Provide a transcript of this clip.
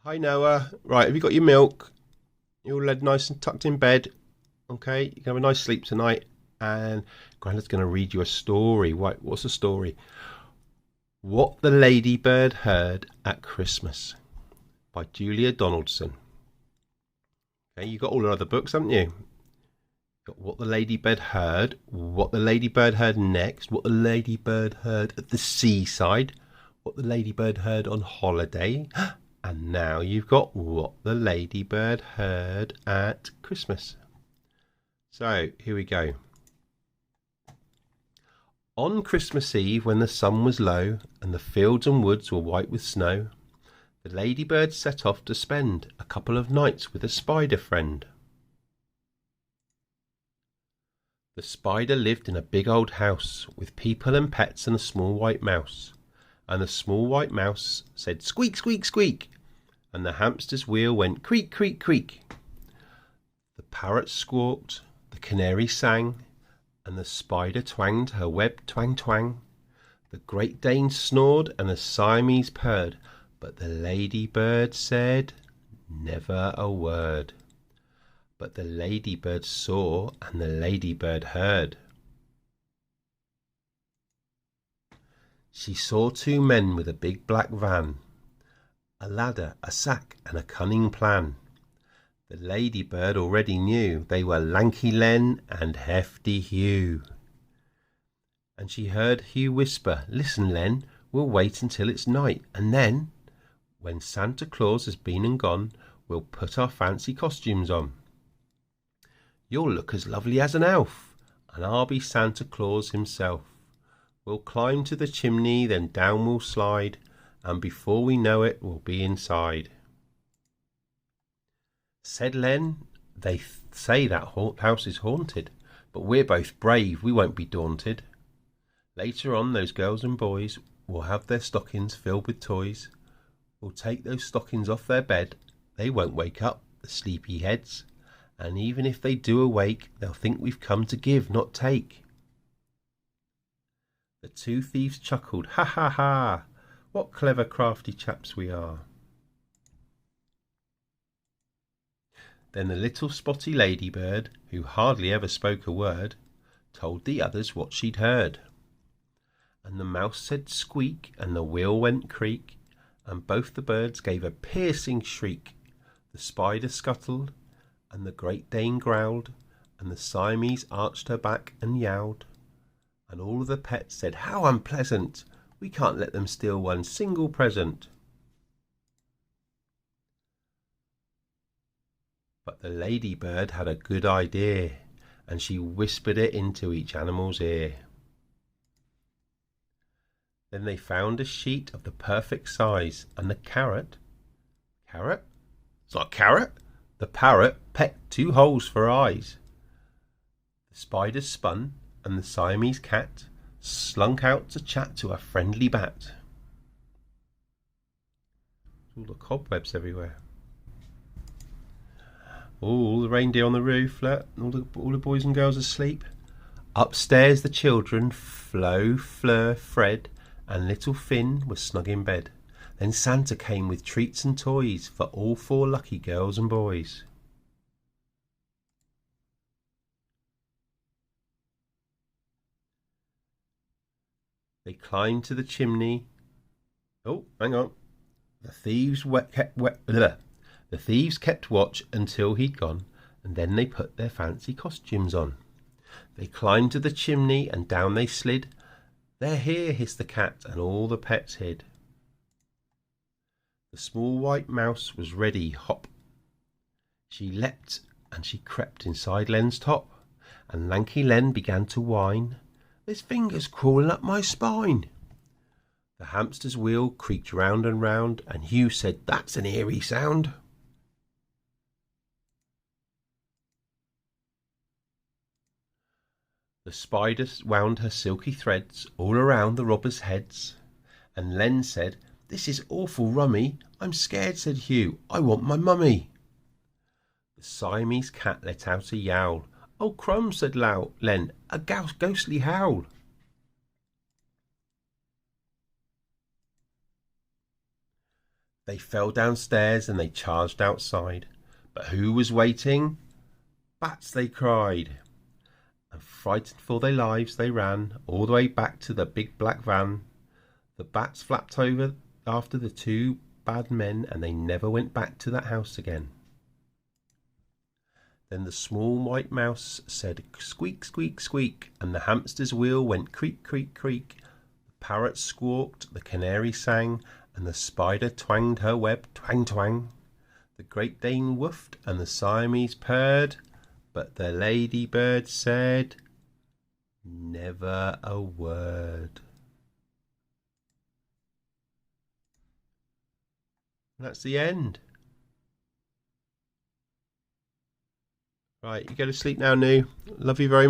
Hi Noah. Right, have you got your milk? You're all laid nice and tucked in bed. Okay, you can have a nice sleep tonight. And Grandad's going to read you a story. What's the story? What the Ladybird Heard at Christmas by Julia Donaldson. Okay, you got all the other books, haven't you? Got What the Ladybird Heard, What the Ladybird Heard Next, What the Ladybird Heard at the Seaside, What the Ladybird Heard on Holiday. And now you've got What the Ladybird Heard at Christmas. So, here we go. On Christmas Eve, when the sun was low, and the fields and woods were white with snow, the ladybird set off to spend a couple of nights with a spider friend. The spider lived in a big old house, with people and pets and a small white mouse. And the small white mouse said, "Squeak, squeak, squeak," and the hamster's wheel went creak, creak, creak. The parrot squawked, the canary sang, and the spider twanged her web, twang, twang. The Great Dane snored, and the Siamese purred, but the ladybird said never a word. But the ladybird saw, and the ladybird heard. She saw two men with a big black van, a ladder, a sack, and a cunning plan. The ladybird already knew they were Lanky Len and Hefty Hugh. And she heard Hugh whisper, "Listen, Len, we'll wait until it's night, and then, when Santa Claus has been and gone, we'll put our fancy costumes on. You'll look as lovely as an elf, and I'll be Santa Claus himself. We'll climb to the chimney, then down we'll slide, and before we know it, we'll be inside." Said Len, "They say that house is haunted, but we're both brave, we won't be daunted. Later on, those girls and boys will have their stockings filled with toys. We'll take those stockings off their bed, they won't wake up, the sleepy heads, and even if they do awake, they'll think we've come to give, not take." The two thieves chuckled, "Ha, ha, ha! What clever crafty chaps we are." Then the little spotty ladybird, who hardly ever spoke a word, told the others what she'd heard. And the mouse said squeak, and the wheel went creak, and both the birds gave a piercing shriek. The spider scuttled, and the Great Dane growled, and the Siamese arched her back and yowled. And all of the pets said, "How unpleasant! We can't let them steal one single present." But the ladybird had a good idea, and she whispered it into each animal's ear. Then they found a sheet of the perfect size, and the carrot? It's not a carrot! The parrot pecked 2 holes for eyes. The spider spun, and the Siamese cat slunk out to chat to a friendly bat. All the cobwebs everywhere. All the reindeer on the roof, look, all the boys and girls asleep. Upstairs the children, Flo, Fleur, Fred, and little Finn were snug in bed. Then Santa came with treats and toys for all 4 lucky girls and boys. They climbed to the chimney. Oh, hang on. The thieves kept watch until he'd gone, and then they put their fancy costumes on. They climbed to the chimney, and down they slid. "They're here," hissed the cat, and all the pets hid. The small white mouse was ready, hop. She leapt, and she crept inside Len's top, and Lanky Len began to whine, "There's fingers crawling up my spine." The hamster's wheel creaked round and round, and Hugh said, "That's an eerie sound." The spider wound her silky threads all around the robbers' heads, and Len said, "This is awful rummy. I'm scared," said Hugh. "I want my mummy." The Siamese cat let out a yowl. "Oh, crumbs," said Len, "a ghostly howl." They fell downstairs and they charged outside. But who was waiting? Bats, they cried. And frightened for their lives they ran all the way back to the big black van. The bats flapped over after the two bad men, and they never went back to that house again. Then the small white mouse said squeak, squeak, squeak, and the hamster's wheel went creak, creak, creak. The parrot squawked, the canary sang, and the spider twanged her web, twang, twang. The Great Dane woofed, and the Siamese purred, but the ladybird said never a word. That's the end. Right, you go to sleep now, Noo. Love you very much.